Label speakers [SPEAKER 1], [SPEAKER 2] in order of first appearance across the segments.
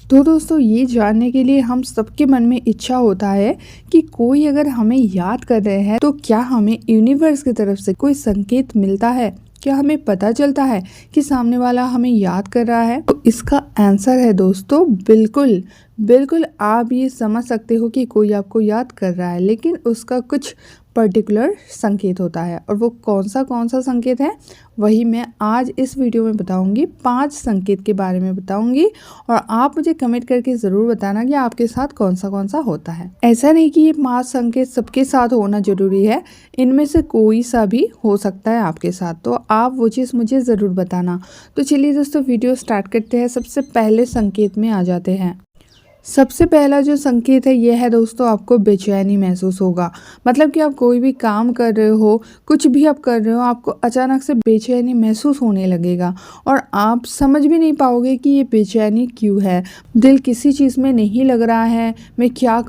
[SPEAKER 1] तो दोस्तों ये जानने के लिए हम सबके मन में इच्छा होता है कि कोई अगर हमें याद कर रहे हैं तो क्या हमें यूनिवर्स की तरफ से कोई संकेत मिलता है, क्या हमें पता चलता है कि सामने वाला हमें याद कर रहा है। तो इसका आंसर है दोस्तों बिल्कुल। बिल्कुल आप ये समझ सकते हो कि कोई आपको याद कर रहा है, लेकिन उसका कुछ पर्टिकुलर संकेत होता है। और वो कौन सा संकेत है वही मैं आज इस वीडियो में बताऊंगी। 5 संकेत के बारे में बताऊंगी और आप मुझे कमेंट करके ज़रूर बताना कि आपके साथ कौन सा होता है। ऐसा नहीं कि ये 5 संकेत सबके साथ होना जरूरी है, इनमें से कोई सा भी हो सकता है आपके साथ, तो आप वो चीज़ मुझे ज़रूर बताना। तो चलिए दोस्तों वीडियो स्टार्ट करते हैं। सबसे पहले संकेत में आ जाते हैं। सबसे पहला जो संकेत है यह है दोस्तों, आपको बेचैनी महसूस होगा। मतलब कि आप कोई भी काम कर रहे हो, कुछ भी आप कर रहे हो, आपको अचानक से बेचैनी महसूस होने लगेगा और आप समझ भी नहीं पाओगे कि ये बेचैनी क्यों है। दिल किसी चीज़ में नहीं लग रहा है, मैं क्या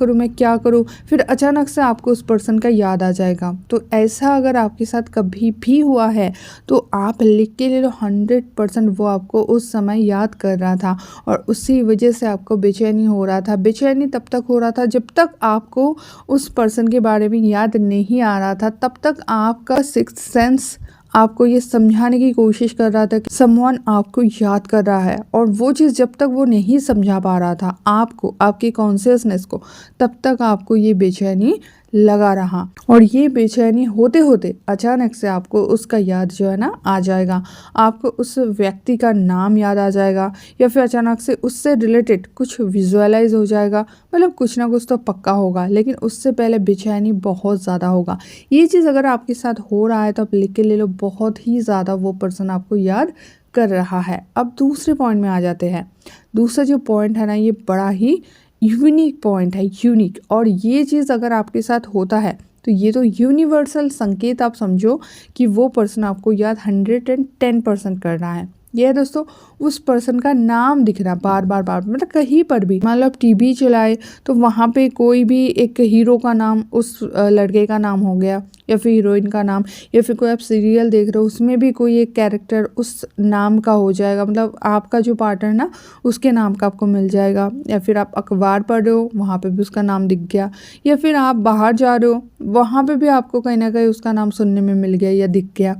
[SPEAKER 1] करूँ। फिर अचानक से आपको उस पर्सन का याद आ जाएगा। तो ऐसा अगर आपके साथ कभी भी हुआ है तो आप लिख के ले लो, 100% वो आपको उस समय याद कर रहा था और उसी वजह से आपको बेचैनी हो रहा था। बेचैनी तब तक हो रहा था जब तक आपको उस पर्सन के बारे में याद नहीं आ रहा था। तब तक आपका सिक्स्थ सेंस आपको ये समझाने की कोशिश कर रहा था कि समवन आपको याद कर रहा है, और वो चीज़ जब तक वो नहीं समझा पा रहा था आपको, आपके कॉन्शियसनेस को, तब तक आपको ये बेचैनी लगा रहा। और ये बेचैनी होते होते अचानक से आपको उसका याद जो है ना आ जाएगा। आपको उस व्यक्ति का नाम याद आ जाएगा या फिर अचानक से उससे रिलेटेड कुछ विजुअलाइज हो जाएगा। मतलब कुछ ना कुछ तो पक्का होगा, लेकिन उससे पहले बेचैनी बहुत ज़्यादा होगा। ये चीज़ अगर आपके साथ हो रहा है तो आप लिख के ले लो, बहुत ही ज़्यादा वो पर्सन आपको याद कर रहा है। अब दूसरे पॉइंट में आ जाते हैं। दूसरा जो पॉइंट है ना, ये बड़ा ही यूनिक पॉइंट है, यूनिक। और ये चीज़ अगर आपके साथ होता है तो ये तो यूनिवर्सल संकेत आप समझो कि वो पर्सन आपको याद 110% कर रहा है। ये है दोस्तों, उस पर्सन का नाम दिख रहा बार बार, मतलब कहीं पर भी। मान लो आप टीवी चलाए तो वहाँ पे कोई भी एक हीरो का नाम उस लड़के का नाम हो गया, या फिर हीरोइन का नाम, या फिर कोई आप सीरियल देख रहे हो उसमें भी कोई एक कैरेक्टर उस नाम का हो जाएगा। मतलब आपका जो पार्टनर ना उसके नाम का आपको मिल जाएगा। या फिर आप अखबार पढ़ रहे हो वहाँ पे भी उसका नाम दिख गया, या फिर आप बाहर जा रहे हो वहाँ पे भी आपको कहीं ना कहीं उसका नाम सुनने में मिल गया या दिख गया।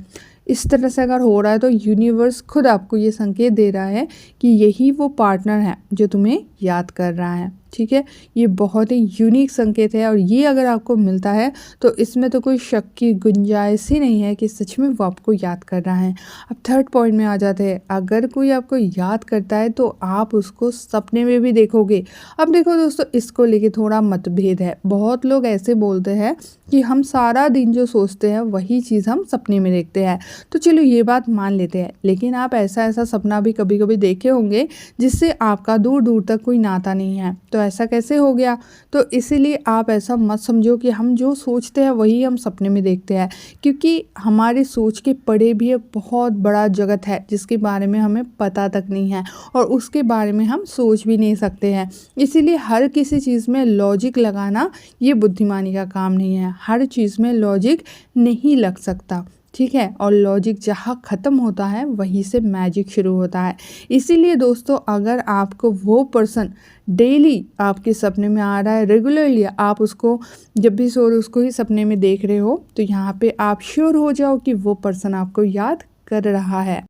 [SPEAKER 1] इस तरह से अगर हो रहा है तो यूनिवर्स खुद आपको ये संकेत दे रहा है कि यही वो पार्टनर है जो तुम्हें याद कर रहा है। ठीक है, ये बहुत ही यूनिक संकेत है और ये अगर आपको मिलता है तो इसमें तो कोई शक की गुंजाइश ही नहीं है कि सच में वो आपको याद कर रहा है। अब थर्ड पॉइंट में आ जाते हैं। अगर कोई आपको याद करता है तो आप उसको सपने में भी देखोगे। अब देखो दोस्तों, इसको लेके थोड़ा मतभेद है। बहुत लोग ऐसे बोलते हैं कि हम सारा दिन जो सोचते हैं वही चीज़ हम सपने में देखते हैं। तो चलो ये बात मान लेते हैं, लेकिन आप ऐसा सपना भी कभी कभी देखे होंगे जिससे आपका दूर दूर तक कोई नाता नहीं है। तो ऐसा कैसे हो गया? तो इसीलिए आप ऐसा मत समझो कि हम जो सोचते हैं वही हम सपने में देखते हैं, क्योंकि हमारी सोच के परे भी एक बहुत बड़ा जगत है जिसके बारे में हमें पता तक नहीं है और उसके बारे में हम सोच भी नहीं सकते हैं। इसीलिए हर किसी चीज़ में लॉजिक लगाना ये बुद्धिमानी का काम नहीं है। हर चीज़ में लॉजिक नहीं लग सकता, ठीक है। और लॉजिक जहाँ ख़त्म होता है वहीं से मैजिक शुरू होता है। इसीलिए दोस्तों, अगर आपको वो पर्सन डेली आपके सपने में आ रहा है, रेगुलरली आप उसको जब भी सो रहे उसको ही सपने में देख रहे हो, तो यहाँ पे आप श्योर हो जाओ कि वो पर्सन आपको याद कर रहा है।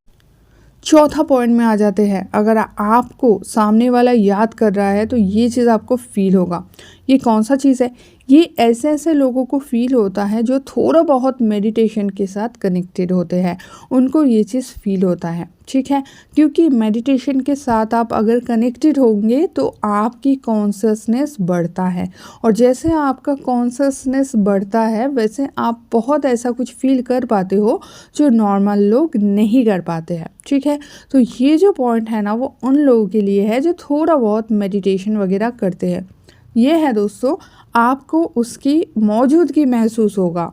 [SPEAKER 1] चौथा पॉइंट में आ जाते हैं। अगर आपको सामने वाला याद कर रहा है तो ये चीज़ आपको फील होगा। ये कौन सा चीज़ है? ये ऐसे लोगों को फील होता है जो थोड़ा बहुत मेडिटेशन के साथ कनेक्टेड होते हैं, उनको ये चीज़ फील होता है। ठीक है, क्योंकि मेडिटेशन के साथ आप अगर कनेक्टेड होंगे तो आपकी कॉन्शियसनेस बढ़ता है, और जैसे आपका कॉन्शियसनेस बढ़ता है वैसे आप बहुत ऐसा कुछ फील कर पाते हो जो नॉर्मल लोग नहीं कर पाते हैं। ठीक है, तो ये जो पॉइंट है ना वो उन लोगों के लिए है जो थोड़ा बहुत मेडिटेशन वगैरह करते हैं। ये है दोस्तों, आपको उसकी मौजूदगी महसूस होगा।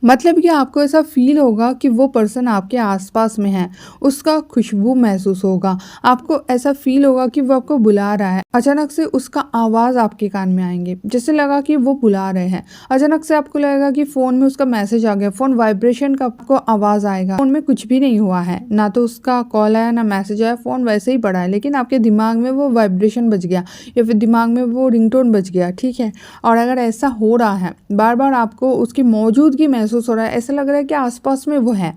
[SPEAKER 1] मतलब कि आपको ऐसा फील होगा कि वो पर्सन आपके आसपास में है, उसका खुशबू महसूस होगा, आपको ऐसा फील होगा कि वो आपको बुला रहा है। अचानक से उसका आवाज़ आपके कान में आएंगे, जैसे लगा कि वो बुला रहे हैं। अचानक से आपको लगेगा कि फ़ोन में उसका मैसेज आ गया, फ़ोन वाइब्रेशन का आपको आवाज़ आएगा। फ़ोन में कुछ भी नहीं हुआ है, ना तो उसका कॉल आया ना मैसेज आया, फ़ोन वैसे ही पड़ा है, लेकिन आपके दिमाग में वो वाइब्रेशन बज गया या फिर दिमाग में वो रिंगटोन बज गया, ठीक है। और अगर ऐसा हो रहा है, बार बार आपको उसकी मौजूदगी महसूस हो रहा है, ऐसा लग रहा है कि आसपास में वो है,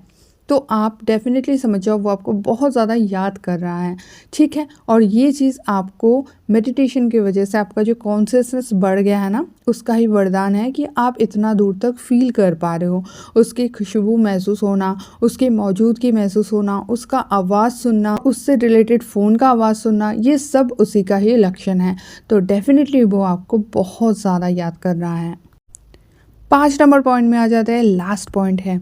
[SPEAKER 1] तो आप डेफिनेटली समझ जाओ वो आपको बहुत ज़्यादा याद कर रहा है, ठीक है। और ये चीज़ आपको मेडिटेशन की वजह से आपका जो कॉन्शियसनेस बढ़ गया है ना, उसका ही वरदान है कि आप इतना दूर तक फील कर पा रहे हो। उसकी खुशबू महसूस होना, उसकी मौजूदगी महसूस होना, उसका आवाज़ सुनना, उससे रिलेटेड फ़ोन का आवाज़ सुनना, ये सब उसी का ही लक्षण है। तो डेफिनेटली वो आपको बहुत ज़्यादा याद कर रहा है। 5 नंबर पॉइंट में आ जाते हैं, लास्ट पॉइंट है,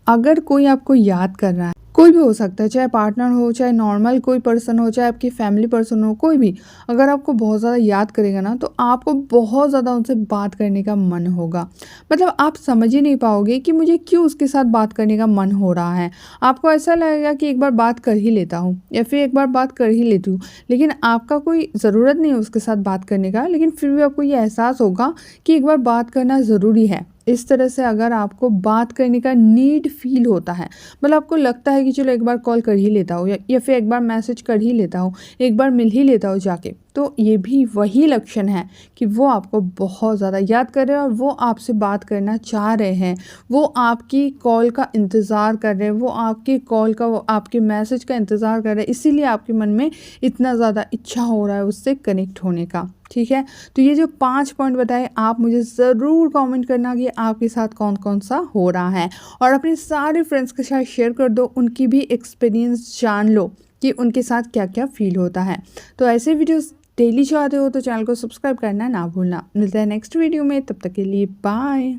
[SPEAKER 1] अगर कोई आपको याद कर रहा है, कोई भी हो सकता है, चाहे पार्टनर हो, चाहे नॉर्मल कोई पर्सन हो, चाहे आपकी फैमिली पर्सन हो, कोई भी अगर आपको बहुत ज़्यादा याद करेगा ना, तो आपको बहुत ज़्यादा उनसे बात करने का मन होगा। मतलब आप समझ ही नहीं पाओगे कि मुझे क्यों उसके साथ बात करने का मन हो रहा है। आपको ऐसा लगेगा कि एक बार बात कर ही लेता हूँ या फिर एक बार बात कर ही लेती हूँ, लेकिन आपका कोई ज़रूरत नहीं है उसके साथ बात करने का, लेकिन फिर भी आपको ये एहसास होगा कि एक बार बात करना ज़रूरी है। इस तरह से अगर आपको बात करने का नीड फील होता है, मतलब आपको लगता है कि चलो एक बार कॉल कर ही लेता हूँ या फिर एक बार मैसेज कर ही लेता हूँ, एक बार मिल ही लेता हूँ जाके, तो ये भी वही लक्षण है कि वो आपको बहुत ज़्यादा याद कर रहे हैं और वो आपसे बात करना चाह रहे हैं। वो आपकी कॉल का इंतज़ार कर रहे हैं, वो आपकी कॉल का, वो आपके मैसेज का इंतज़ार कर रहे हैं, इसीलिए आपके मन में इतना ज़्यादा इच्छा हो रहा है उससे कनेक्ट होने का, ठीक है। तो ये जो 5 पॉइंट बताए, आप मुझे ज़रूर कमेंट करना कि आपके साथ कौन कौन सा हो रहा है, और अपने सारे फ्रेंड्स के साथ शेयर कर दो, उनकी भी एक्सपीरियंस जान लो कि उनके साथ क्या क्या फील होता है। तो ऐसे वीडियोस डेली चाहते हो तो चैनल को सब्सक्राइब करना ना भूलना। मिलता है नेक्स्ट वीडियो में, तब तक के लिए बाय।